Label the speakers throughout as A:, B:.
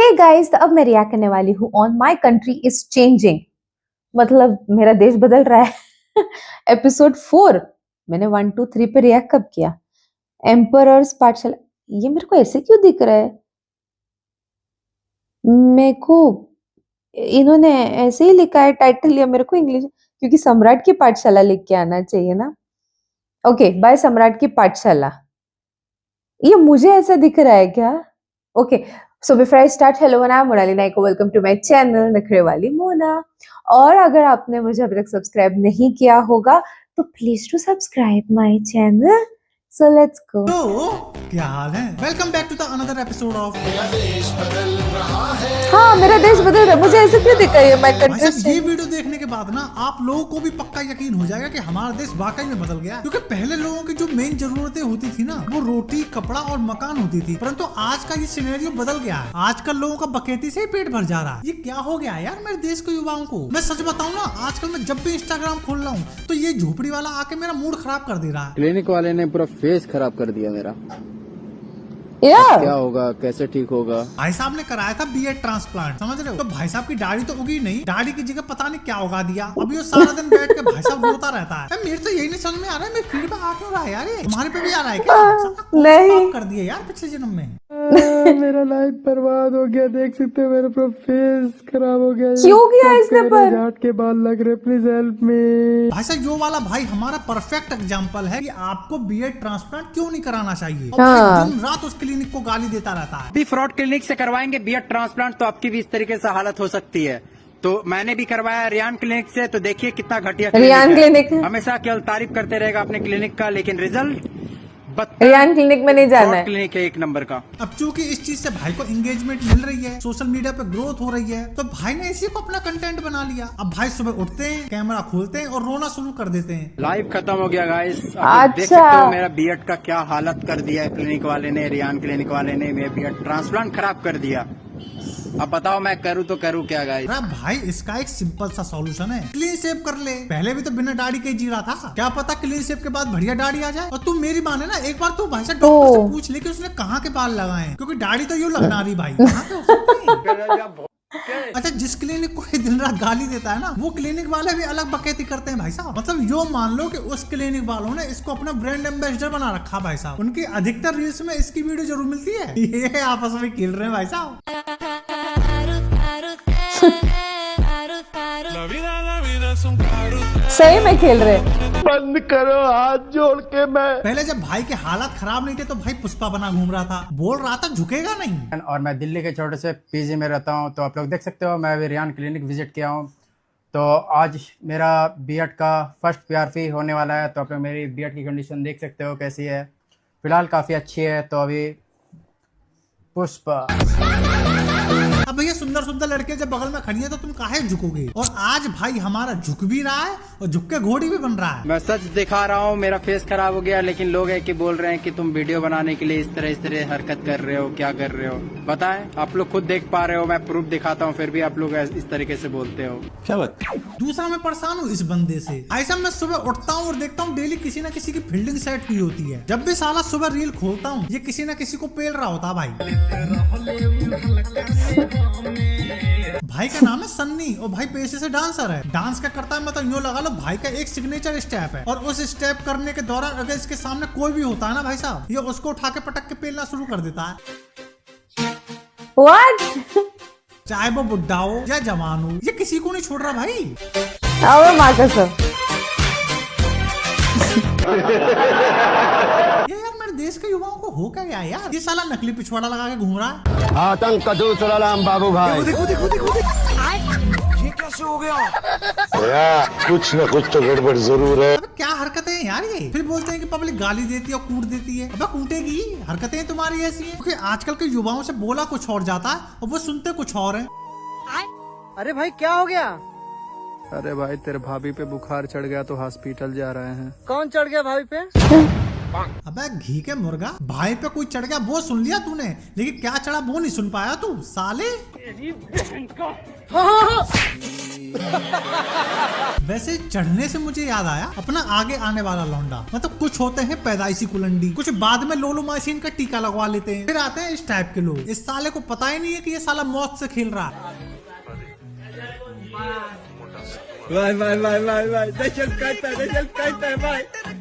A: Hey guys, अब मैं react करने वाली हूँ on my country is changing. मतलब मेरा देश बदल रहा है। एपिसोड 4। मैंने 1 2 3 पे रिएक्ट कब किया? एम्परर्स पाठशाला। ये मेरे को ऐसे क्यों दिख रहा है? मेरे को इन्होंने ऐसे ही लिखा है टाइटल, या मेरे को इंग्लिश, क्योंकि सम्राट की पाठशाला लिख के आना चाहिए ना। ओके, बाय सम्राट की पाठशाला। ये मुझे ऐसा दिख रहा है क्या? Okay, so before I start, hello I am Monali Naiko, welcome to my channel Nakhre Wali Mona. और अगर आपने मुझे अभी तक सब्सक्राइब नहीं किया होगा तो please to subscribe my channel. So let's go.
B: तो क्या हाल है? Welcome back to the another episode of
A: हाँ, मेरा देश बदल रहा है। मुझे ऐसे क्यों दिख रही है माय कंटेस्ट?
B: ये वीडियो देखने के बाद ना आप लोगों को भी पक्का यकीन हो जाएगा कि हमारा देश वाकई में बदल गया। क्योंकि पहले लोगों की जो मेन जरूरतें होती थी ना, वो रोटी, कपड़ा और मकान होती थी, परंतु आज का ये सिनेरियो बदल गया है। आजकल लोगों का बकेती से ही पेट भर जा रहा है। ये क्या हो गया यार मेरे देश के युवाओं को? मैं सच बताऊं ना, आजकल मैं जब भी इंस्टाग्राम खोल रहा हूँ तो ये झोपड़ी वाला आके मेरा मूड खराब कर दे रहा है।
C: क्लिनिक वाले ने पूरा फेस खराब कर दिया मेरा। क्या होगा, कैसे ठीक होगा?
B: भाई साहब ने कराया था बीएड ट्रांसप्लांट, समझ रहे हो? तो भाई साहब की दाढ़ी तो उगी नहीं, दाढ़ी की जगह पता नहीं क्या उगा दिया। अभी वो सारा दिन बैठ के भाई साहब रोता रहता है। मेरे तो यही नहीं समझ में आ रहा है, मेरे फीड पे आ क्यों रहा है यार? ये तुम्हारे पे भी आ रहा है क्या?
A: नहीं
B: कर दिया यार पिछले जन्म में।
C: मेरा लाइफ बर्बाद हो गया, देख सकते हो मेरा पूरा फेस खराब हो गया।
A: क्यों किया इसने पर?
C: झाट के बाल लग रहे, प्लीज हेल्प मी।
B: भाई साहब जो वाला भाई हमारा परफेक्ट एग्जांपल है कि आपको बीएड ट्रांसप्लांट क्यों नहीं कराना चाहिए।
A: हाँ।
B: दिन रात उस क्लिनिक को गाली देता रहता है।
D: भी फ्रॉड क्लिनिक से करवाएंगे बीएड ट्रांसप्लांट तो आपकी भी इस तरीके से हालत हो सकती है। तो मैंने भी करवाया रियान क्लिनिक से, तो देखिए कितना घटिया
A: रियान क्लिनिक
D: हमेशा केवल तारीफ करते रहेगा अपने क्लिनिक का, लेकिन रिजल्ट
A: रियान क्लिनिक में नहीं जाना है।
D: क्लिनिक है एक नंबर का।
B: अब चूंकि इस चीज से भाई को एंगेजमेंट मिल रही है, सोशल मीडिया पे ग्रोथ हो रही है, तो भाई ने इसी को अपना कंटेंट बना लिया। अब भाई सुबह उठते हैं, कैमरा खोलते हैं और रोना शुरू कर देते हैं।
D: लाइव खत्म हो गया गाइस।
A: अच्छा।
D: देख सकते हो मेरा बीएड का क्या हालत कर दिया है क्लिनिक वाले ने, रियान क्लिनिक वाले ने मेरा बीएड ट्रांसप्लांट खराब कर दिया। अब बताओ मैं करूँ तो करूँ क्या गाइस?
B: अरे भाई इसका एक सिंपल सा सॉल्यूशन है, क्लीन शेव कर ले। पहले भी तो बिना दाढ़ी के जी रहा था, क्या पता क्लीन शेव के बाद बढ़िया दाढ़ी आ जाए। और तू मेरी माने ना, एक बार तू भाई से डॉक्टर से पूछ ले कि उसने कहाँ के बाल लगाए, क्योंकि दाढ़ी तो यूं लगना रही भाई। कहाँ के हो सकते हैं? अच्छा, जिस क्लिनिक को दिन रात गाली देता है ना, वो क्लिनिक वाले भी अलग बकैती करते हैं भाई साहब। मतलब यो मान लो कि उस क्लिनिक वालों ने इसको अपना ब्रांड एम्बेसडर बना रखा भाई साहब। उनकी अधिकतर रील्स में इसकी वीडियो जरूर मिलती है। ये आपस में खेल रहे हैं भाई साहब।
A: सही में खेल रहे।
C: बंद करो हाथ जोड़ के। मैं
B: पहले जब भाई के हालात खराब नहीं थे तो भाई पुष्पा बना घूम रहा था, बोल रहा था झुकेगा नहीं।
D: और मैं दिल्ली के छोटे से पीजी में रहता हूँ, तो आप लोग देख सकते हो मैं अभी रियान क्लिनिक विजिट किया हूँ। तो आज मेरा बीएड का फर्स्ट पीआरपी होने वाला है, तो आप लोग मेरी बीएड की कंडीशन देख सकते हो कैसी है। फिलहाल काफ़ी अच्छी है। तो अभी पुष्पा।
B: अब भैया सुंदर सुंदर लड़के जब बगल में खड़ी है तो तुम काहे झुकोगे? और आज भाई हमारा झुक भी रहा है और झुक के घोड़ी भी बन रहा है।
D: मैं सच दिखा रहा हूँ, मेरा फेस खराब हो गया, लेकिन लोग है कि बोल रहे हैं कि तुम वीडियो बनाने के लिए इस तरह हरकत कर रहे हो, क्या कर रहे हो बताएं? आप लोग खुद देख पा रहे हो, मैं प्रूफ दिखाता हूँ, फिर भी आप लोग इस तरीके से बोलते हो।
C: क्या बात?
B: दूसरा मैं परेशान हूँ इस बंदे से। ऐसा मैं सुबह उठता हूँ और देखता हूँ डेली किसी न किसी की फील्डिंग सेट हुई होती है। जब भी साला सुबह रील खोलता हूँ ये किसी न किसी को पेल रहा होता भाई। भाई का नाम है सन्नी और भाई पेशे से डांसर है। डांस क्या करता है मतलब यूँ लगा लो, भाई का एक सिग्नेचर स्टेप है, और उस स्टेप करने के दौरान अगर इसके सामने कोई भी होता है ना भाई साहब, ये उसको उठा के पटक के पेलना शुरू कर देता है।
A: What?
B: चाहे वो बुढ़ा हो या जवान हो, ये किसी को नहीं छोड़ रहा भाई।
A: अब माँ कसम।
B: ये यार मेरे देश के युवाओं को हो क्या गया यार? ये साला नकली पिछवाड़ा लगा के घूम रहा है।
C: आतंक का दूसरा नाम बाबू भाई।
B: देखो देखो देखो देखो।
D: ये कैसे हो गया?
E: कुछ न कुछ तो गड़बड़ जरूर है।
B: अबे क्या हरकतें हैं यार ये? फिर बोलते हैं कि पब्लिक गाली देती है और कूट देती है। अबे कूटेगी, हरकतें तुम्हारी ऐसी हैं। क्योंकि आजकल के युवाओं से बोला कुछ और जाता है और वो सुनते कुछ और हैं।
F: अरे भाई क्या हो गया?
C: अरे भाई तेरे भाभी पे बुखार चढ़ गया तो हॉस्पिटल जा रहे हैं।
F: कौन चढ़ गया भाभी पे?
B: अबे घी के मुर्गा, भाई पे कोई चढ़ गया वो सुन लिया तूने, लेकिन क्या चढ़ा वो नहीं सुन पाया तू साले। वैसे चढ़ने से मुझे याद आया अपना आगे आने वाला लौंडा। मतलब कुछ होते हैं पैदाइशी कुलंडी, कुछ बाद में लोलोमाइसिन का टीका लगवा लेते हैं, फिर आते हैं इस टाइप के लोग। इस साले को पता ही नहीं है कि ये साला मौत से खेल रहा है।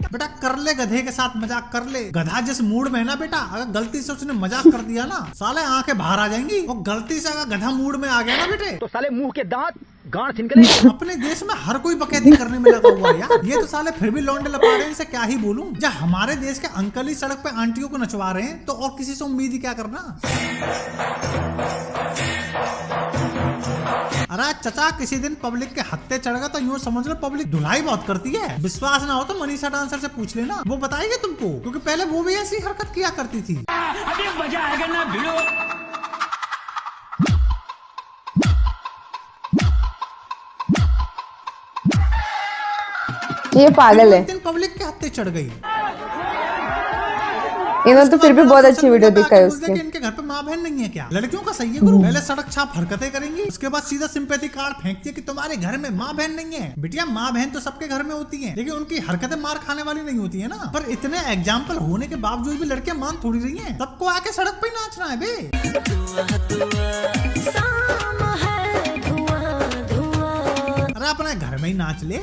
B: बेटा कर ले गधे के साथ मजाक कर ले। गधा जिस मूड में है ना बेटा, अगर गलती से उसने मजाक कर दिया ना, साले आंखें बाहर आ जाएंगी। और गलती से अगर गधा मूड में आ गया ना बेटे, तो साले मुंह के दांत गांठ छिनके। अपने देश में हर कोई बकैती करने में लगा हुआ है यार। ये तो साले फिर भी लौंडे लपा रहे हैं, इनसे क्या ही बोलूं। जब हमारे देश के अंकल ही सड़क पे आंटियों को नचवा रहे हैं, तो और किसी से उम्मीद ही क्या करना। अरे चचा किसी दिन पब्लिक के हत्थे चढ़ेगा तो यूँ समझ लो पब्लिक धुलाई बहुत करती है। विश्वास ना हो तो मनीषा डांसर से पूछ लेना, वो बताएगी तुमको, क्योंकि पहले वो भी ऐसी हरकत किया करती थी। अभी मजा आएगा ना भिड़ो।
A: ये पागल है।
B: दिन पब्लिक के हत्थे चढ़ गई।
A: इन्होंने तो फिर भी बहुत अच्छी वीडियो दिखाई उसके।
B: इनके घर पे माँ बहन नहीं है क्या? लड़कियों का सही है गुरु। पहले सड़क छाप हरकतें करेंगी, उसके बाद सीधा सिंपैथी कार्ड फेंकती है कि तुम्हारे घर में माँ बहन नहीं है। बिटिया माँ बहन तो सबके घर में होती है, लेकिन उनकी हरकतें मार खाने वाली नहीं होती है ना। पर इतने एग्जाम्पल होने के बावजूद भी लड़कियां मान थोड़ी रही है। सबको आके सड़क पे नाचना है बे। अरे अपने घर में ही नाच ले।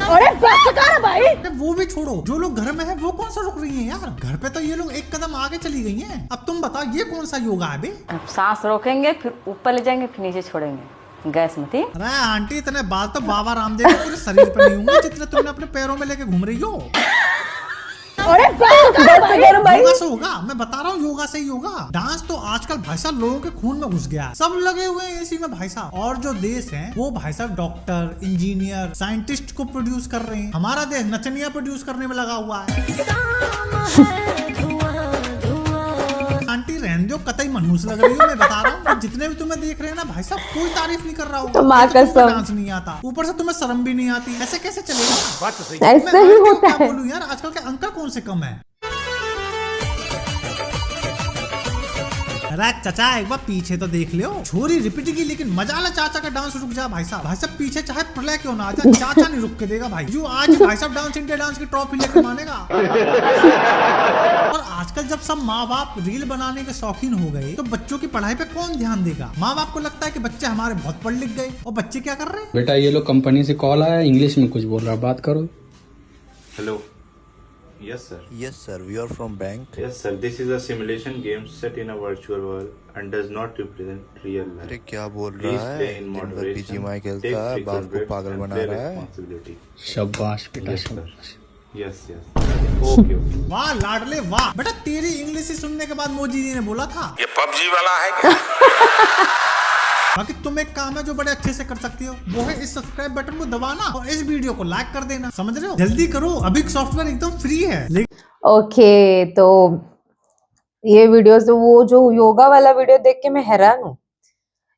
A: अरे बस कर भाई।
B: वो भी छोड़ो, जो लोग घर में है वो कौन सा रुक रही हैं यार। घर पे तो ये लोग एक कदम आगे चली गई हैं। अब तुम बताओ ये कौन सा योगा है बे?
G: सांस रोकेंगे, फिर ऊपर ले जाएंगे, फिर नीचे छोड़ेंगे, गैस मत ही।
B: अरे आंटी इतने बाल तो बाबा रामदेव के पूरे शरीर पे नहीं होंगे जितने तुमने अपने पैरों में लेके घूम रही हो।
A: अरे
B: योगा से होगा, मैं बता रहा हूँ, योगा से ही होगा। डांस तो आजकल भाई साहब लोगों के खून में घुस गया है। सब लगे हुए हैं इसी में भाई साहब। और जो देश है वो भाई साहब डॉक्टर, इंजीनियर, साइंटिस्ट को प्रोड्यूस कर रहे हैं। हमारा देश नचनिया प्रोड्यूस करने में लगा हुआ है। आंटी रहने दो, कतई मनहूस लग रही है। मैं बता रहा हूँ जितने भी तुम्हें देख रहे हैं ना भाई साहब, कोई तारीफ नहीं कर रहा होगा। डांस नहीं आता, ऊपर से तुम्हें शर्म भी नहीं आती। ऐसे कैसे चलेगा? बात तो सही।
A: ऐसे ही होता है।
B: बोलूं यार, आजकल के अंकल कौन से कम है। अरे चचा एक बार पीछे तो देख लियो। छोरी रिपीट की, लेकिन मजा ला चाचा का डांस रुक जा भाई साहब। भाई साहब पीछे चाहे प्रलय क्यों ना आ जाए, चाचा नहीं रुक के देगा भाई। जो आज भाई साहब डांस इंडिया डांस की ट्रॉफी लेकर मानेगा। और आजकल जब सब माँ बाप रील बनाने के शौकीन हो गए, तो बच्चों की पढ़ाई पे कौन ध्यान देगा? माँ बाप को लगता है कि बच्चे हमारे बहुत पढ़ लिख गए, और बच्चे क्या कर रहे हैं?
H: बेटा ये लोग कंपनी से कॉल आया, इंग्लिश में कुछ बोल रहा है, बात करो।
I: Hello. Yes, sir.
J: Yes, sir. We are from bank.
I: Yes, sir. This is a simulation game set in a virtual world and does not represent real life.
J: अरे क्या बोल
I: Please
J: रहा
I: play
J: है?
I: in
J: दिन भर
I: moderation.
J: बीजीएमआई
I: Take
J: खेलता है, बाप
I: frequent
J: को
I: breaks
J: पागल
I: and
J: बना
I: play
J: रहा है।
I: responsibility.
H: शाबाश बेटा
I: Yes, sir.
H: शाबाश।
I: Yes, yes. Okay, okay.
B: वाह लाडले वाह। बेटा तेरी इंग्लिश सुनने के बाद मोदी जी ने बोला था
E: ये पबजी वाला है क्या?
B: बाकी तुम एक काम है जो बड़े अच्छे से कर सकती हो, वो है इस सब्सक्राइब बटन को दबाना और इस वीडियो को लाइक कर देना। समझ रहे हो? जल्दी करो, अभी सॉफ्टवेयर एकदम फ्री है।
A: ओके, तो ये वीडियोस, तो वो जो योगा वाला वीडियो देख के मैं हैरान हूँ।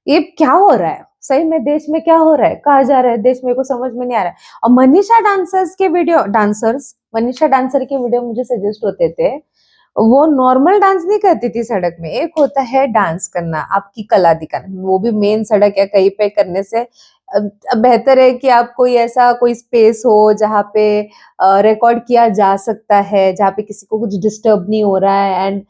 A: ये क्या हो रहा है सही में? देश में क्या हो रहा है, कहा जा रहा है देश, मेरे को समझ में नहीं आ रहा है। और मनीषा डांसर के वीडियो मुझे सजेस्ट होते थे। वो नॉर्मल डांस नहीं करती थी सड़क में। एक होता है डांस करना, आपकी कला दिखाना, वो भी मेन सड़क या कहीं पे करने से बेहतर है कि आप कोई स्पेस हो जहाँ पे रिकॉर्ड किया जा सकता है, जहाँ पे किसी को कुछ डिस्टर्ब नहीं हो रहा है। एंड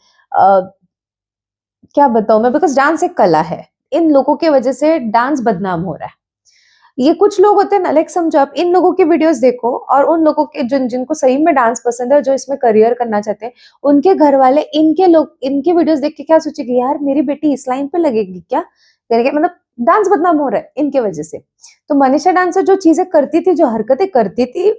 A: क्या बताऊं मैं, बिकॉज डांस एक कला है। इन लोगों की वजह से डांस बदनाम हो रहा है। ये कुछ लोग होते हैं ना, लाइक समझो आप इन लोगों की वीडियोस देखो, और उन लोगों के जिनको सही में डांस पसंद है, जो इसमें करियर करना चाहते हैं, उनके घर वाले इनके वीडियोस देख के क्या सोचेंगे, यार मेरी बेटी इस लाइन पे लगेगी क्या करके। मतलब डांस बदनाम हो रहा है इनके वजह से। तो मनीषा डांसर जो चीजें करती थी, जो हरकतें करती थी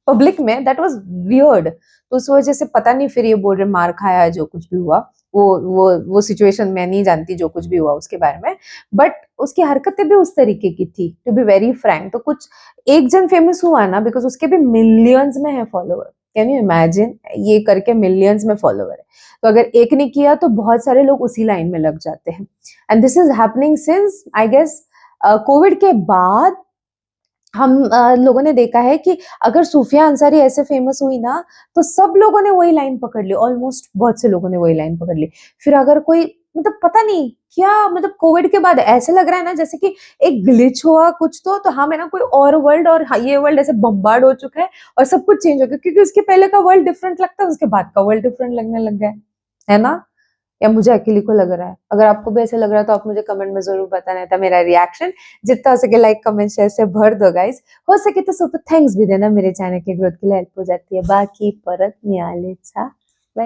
A: पब्लिक में, दैट वाज वियर्ड। तो उस वजह से पता नहीं फिर ये बोल रहे मार खाया, जो कुछ भी हुआ वो सिचुएशन मैं नहीं जानती, जो कुछ भी हुआ उसके बारे में। बट उसकी हरकतें भी उस तरीके की थी, टू बी वेरी फ्रैंक। तो कुछ एक जन फेमस हुआ ना, बिकॉज उसके भी मिलियंस में है फॉलोअर। कैन यू इमेजिन, ये करके मिलियंस में फॉलोअर है। तो अगर एक ने किया तो बहुत सारे लोग उसी लाइन में लग जाते हैं। And this is happening since I guess covid के बाद। हम लोगों ने देखा है कि अगर सूफिया अंसारी ऐसे फेमस हुई ना, तो सब लोगों ने वही लाइन पकड़ ली, ऑलमोस्ट बहुत से लोगों ने वही लाइन पकड़ ली। फिर अगर कोई मतलब पता नहीं क्या, मतलब कोविड के बाद ऐसे लग रहा है ना जैसे कि एक ग्लिच हुआ कुछ, तो हम है ना कोई और वर्ल्ड, और ये वर्ल्ड ऐसे बम्बार्ड हो चुका है और सब कुछ चेंज हो गया, क्योंकि उसके पहले का वर्ल्ड डिफरेंट लगता है, उसके बाद का वर्ल्ड डिफरेंट लगने लग गया है ना? या मुझे अकेली को लग रहा है? अगर आपको भी ऐसे लग रहा है तो आप मुझे कमेंट में जरूर बताना था। मेरा रिएक्शन जितना हो सके लाइक कमेंट शेयर से भर दो गाइस, हो सके तो सुपर थैंक्स भी देना, मेरे चैनल के ग्रोथ के लिए हेल्प हो जाती है। बाकी परत मिळालेचा